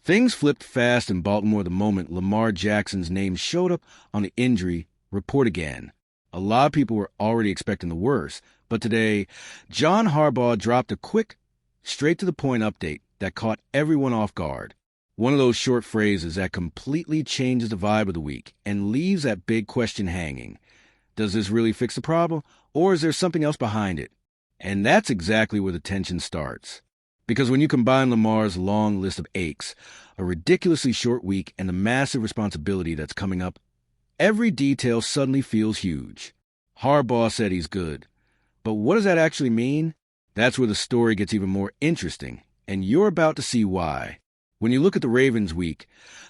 Things flipped fast in Baltimore the moment Lamar Jackson's name showed up on the injury report again. A lot of people were already expecting the worst, but today, John Harbaugh dropped a quick, straight-to-the-point update that caught everyone off guard. One of those short phrases that completely changes the vibe of the week and leaves that big question hanging. Does this really fix the problem, or is there something else behind it? And that's exactly where the tension starts. Because when you combine Lamar's long list of aches, a ridiculously short week, and the massive responsibility that's coming up, every detail suddenly feels huge. Harbaugh said he's good. But what does that actually mean? That's where the story gets even more interesting, and you're about to see why. When you look at the Ravens week,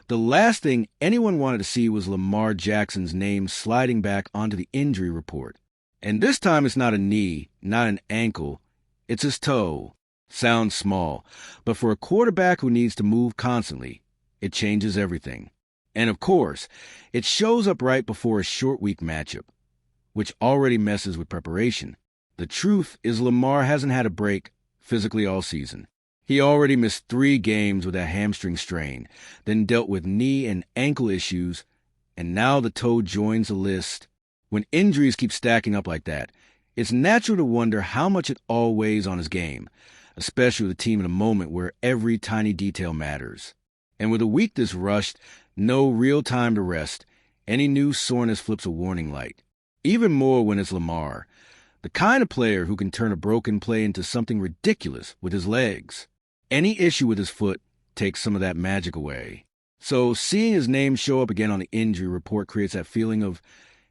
the last thing anyone wanted to see was Lamar Jackson's name sliding back onto the injury report. And this time it's not a knee, not an ankle, it's his toe. Sounds small, but for a quarterback who needs to move constantly, it changes everything. And of course, it shows up right before a short week matchup, which already messes with preparation. The truth is Lamar hasn't had a break physically all season. He already missed 3 games with a hamstring strain, then dealt with knee and ankle issues, and now the toe joins the list. When injuries keep stacking up like that, it's natural to wonder how much it all weighs on his game, especially with a team in a moment where every tiny detail matters. And with a week this rushed, no real time to rest, any new soreness flips a warning light. Even more when it's Lamar, the kind of player who can turn a broken play into something ridiculous with his legs. Any issue with his foot takes some of that magic away. So seeing his name show up again on the injury report creates that feeling of,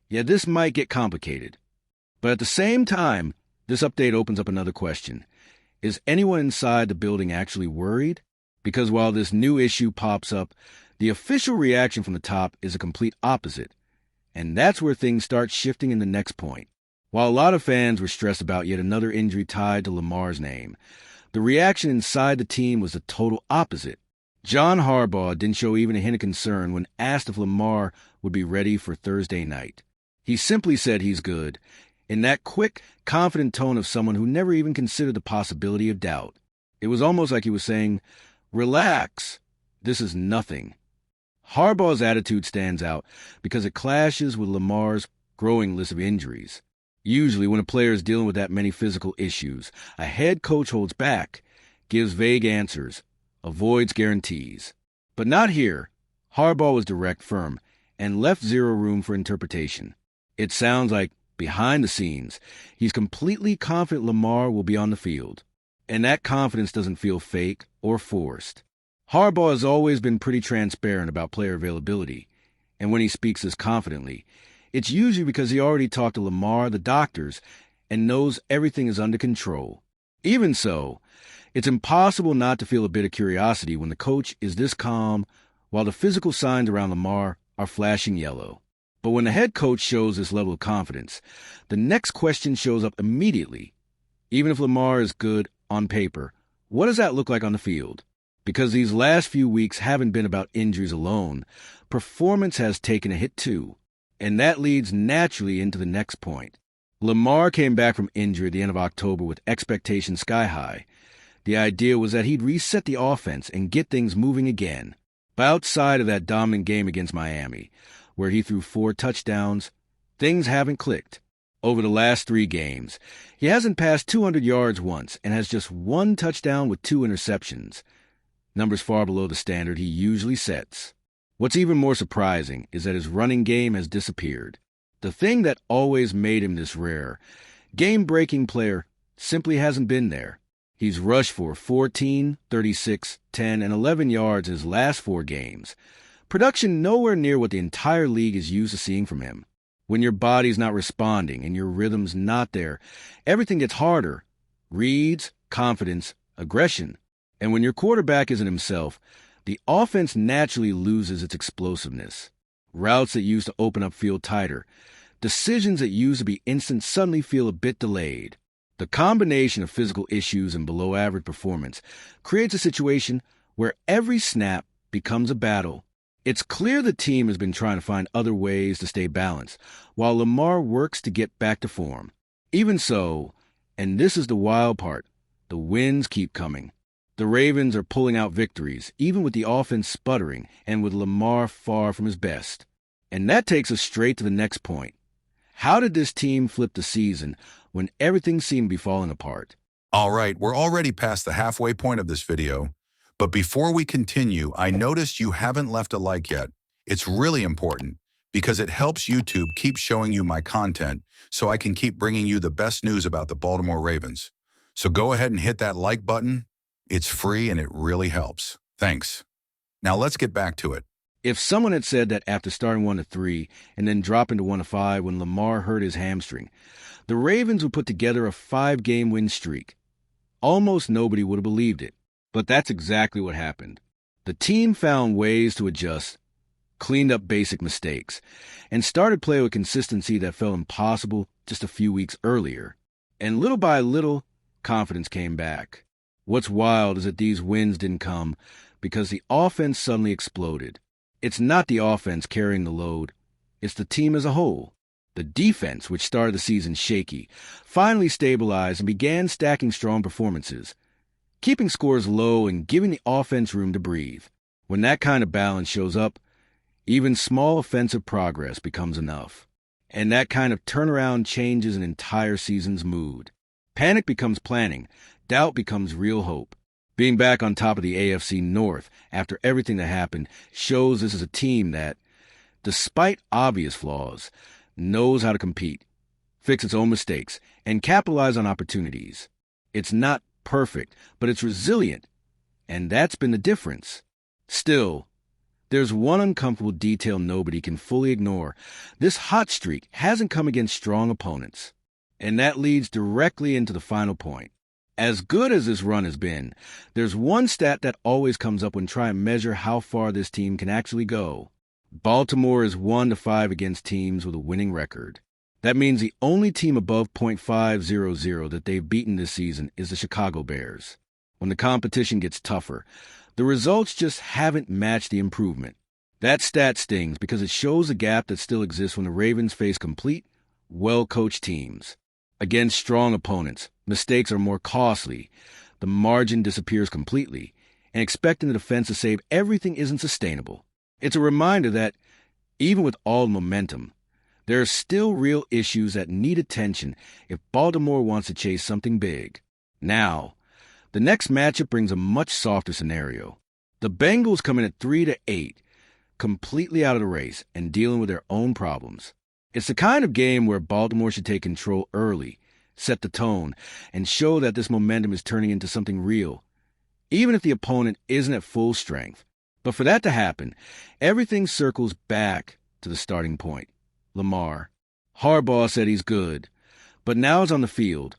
yeah, this might get complicated. But at the same time, this update opens up another question. Is anyone inside the building actually worried? Because while this new issue pops up, the official reaction from the top is a complete opposite. And that's where things start shifting in the next point. While a lot of fans were stressed about yet another injury tied to Lamar's name, the reaction inside the team was the total opposite. John Harbaugh didn't show even a hint of concern when asked if Lamar would be ready for Thursday night. He simply said he's good, in that quick, confident tone of someone who never even considered the possibility of doubt. It was almost like he was saying, "Relax, this is nothing." Harbaugh's attitude stands out because it clashes with Lamar's growing list of injuries. Usually when a player is dealing with that many physical issues, a head coach holds back, gives vague answers, avoids guarantees. But not here. Harbaugh was direct, firm, and left zero room for interpretation. It sounds like, behind the scenes, he's completely confident Lamar will be on the field. And that confidence doesn't feel fake or forced. Harbaugh has always been pretty transparent about player availability, and when he speaks this confidently, it's usually because he already talked to Lamar, the doctors, and knows everything is under control. Even so, it's impossible not to feel a bit of curiosity when the coach is this calm while the physical signs around Lamar are flashing yellow. But when the head coach shows this level of confidence, the next question shows up immediately. Even if Lamar is good on paper, what does that look like on the field? Because these last few weeks haven't been about injuries alone, performance has taken a hit too. And that leads naturally into the next point. Lamar came back from injury at the end of October with expectations sky high. The idea was that he'd reset the offense and get things moving again. But outside of that dominant game against Miami, where he threw 4 touchdowns, things haven't clicked. Over the last 3 games, he hasn't passed 200 yards once and has just 1 touchdown with 2 interceptions. Numbers far below the standard he usually sets. What's even more surprising is that his running game has disappeared. The thing that always made him this rare, game-breaking player simply hasn't been there. He's rushed for 14, 36, 10, and 11 yards his last 4 games. Production nowhere near what the entire league is used to seeing from him. When your body's not responding and your rhythm's not there, everything gets harder. Reads, confidence, aggression. And when your quarterback isn't himself, the offense naturally loses its explosiveness. Routes that used to open up feel tighter. Decisions that used to be instant suddenly feel a bit delayed. The combination of physical issues and below-average performance creates a situation where every snap becomes a battle. It's clear the team has been trying to find other ways to stay balanced, while Lamar works to get back to form. Even so, and this is the wild part, the wins keep coming. The Ravens are pulling out victories, even with the offense sputtering and with Lamar far from his best. And that takes us straight to the next point. How did this team flip the season when everything seemed to be falling apart? All right, we're already past the halfway point of this video, but before we continue, I noticed you haven't left a like yet. It's really important because it helps YouTube keep showing you my content so I can keep bringing you the best news about the Baltimore Ravens. So go ahead and hit that like button. It's free and it really helps. Thanks. Now let's get back to it. If someone had said that after starting 1-3 and then dropping to 1-5 when Lamar hurt his hamstring, the Ravens would put together a 5-game win streak, almost nobody would have believed it. But that's exactly what happened. The team found ways to adjust, cleaned up basic mistakes, and started playing with consistency that felt impossible just a few weeks earlier. And little by little, confidence came back. What's wild is that these wins didn't come because the offense suddenly exploded. It's not the offense carrying the load. It's the team as a whole. The defense, which started the season shaky, finally stabilized and began stacking strong performances, keeping scores low and giving the offense room to breathe. When that kind of balance shows up, even small offensive progress becomes enough. And that kind of turnaround changes an entire season's mood. Panic becomes planning. Doubt becomes real hope. Being back on top of the AFC North after everything that happened shows this is a team that, despite obvious flaws, knows how to compete, fix its own mistakes, and capitalize on opportunities. It's not perfect, but it's resilient, and that's been the difference. Still, there's one uncomfortable detail nobody can fully ignore. This hot streak hasn't come against strong opponents, and that leads directly into the final point. As good as this run has been, there's one stat that always comes up when trying to measure how far this team can actually go. Baltimore is 1-5 against teams with a winning record. That means the only team above .500 that they've beaten this season is the Chicago Bears. When the competition gets tougher, the results just haven't matched the improvement. That stat stings because it shows a gap that still exists when the Ravens face complete, well-coached teams. Against strong opponents, mistakes are more costly, the margin disappears completely, and expecting the defense to save everything isn't sustainable. It's a reminder that, even with all momentum, there are still real issues that need attention if Baltimore wants to chase something big. Now, the next matchup brings a much softer scenario. The Bengals come in at 3-8, completely out of the race and dealing with their own problems. It's the kind of game where Baltimore should take control early, set the tone, and show that this momentum is turning into something real, even if the opponent isn't at full strength. But for that to happen, everything circles back to the starting point. Lamar. Harbaugh said he's good, but now he's on the field,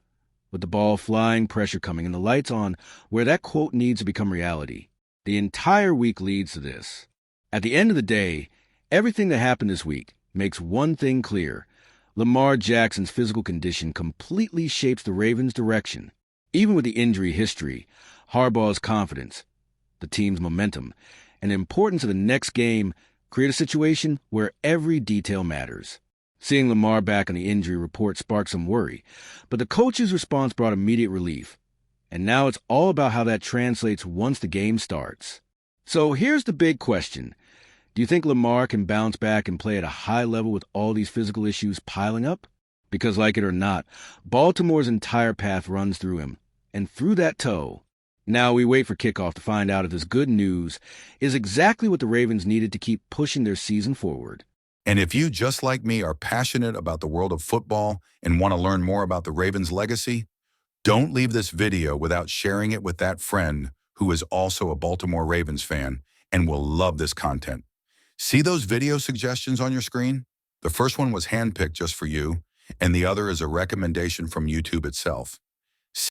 with the ball flying, pressure coming, and the lights on where that quote needs to become reality. The entire week leads to this. At the end of the day, everything that happened this week makes one thing clear. Lamar Jackson's physical condition completely shapes the Ravens' direction. Even with the injury history, Harbaugh's confidence, the team's momentum, and the importance of the next game create a situation where every detail matters. Seeing Lamar back on the injury report sparked some worry, but the coach's response brought immediate relief. And now it's all about how that translates once the game starts. So here's the big question. Do you think Lamar can bounce back and play at a high level with all these physical issues piling up? Because like it or not, Baltimore's entire path runs through him, and through that toe. Now we wait for kickoff to find out if this good news is exactly what the Ravens needed to keep pushing their season forward. And if you, just like me, are passionate about the world of football and want to learn more about the Ravens' legacy, don't leave this video without sharing it with that friend who is also a Baltimore Ravens fan and will love this content. See those video suggestions on your screen? The first one was handpicked just for you, and the other is a recommendation from YouTube itself.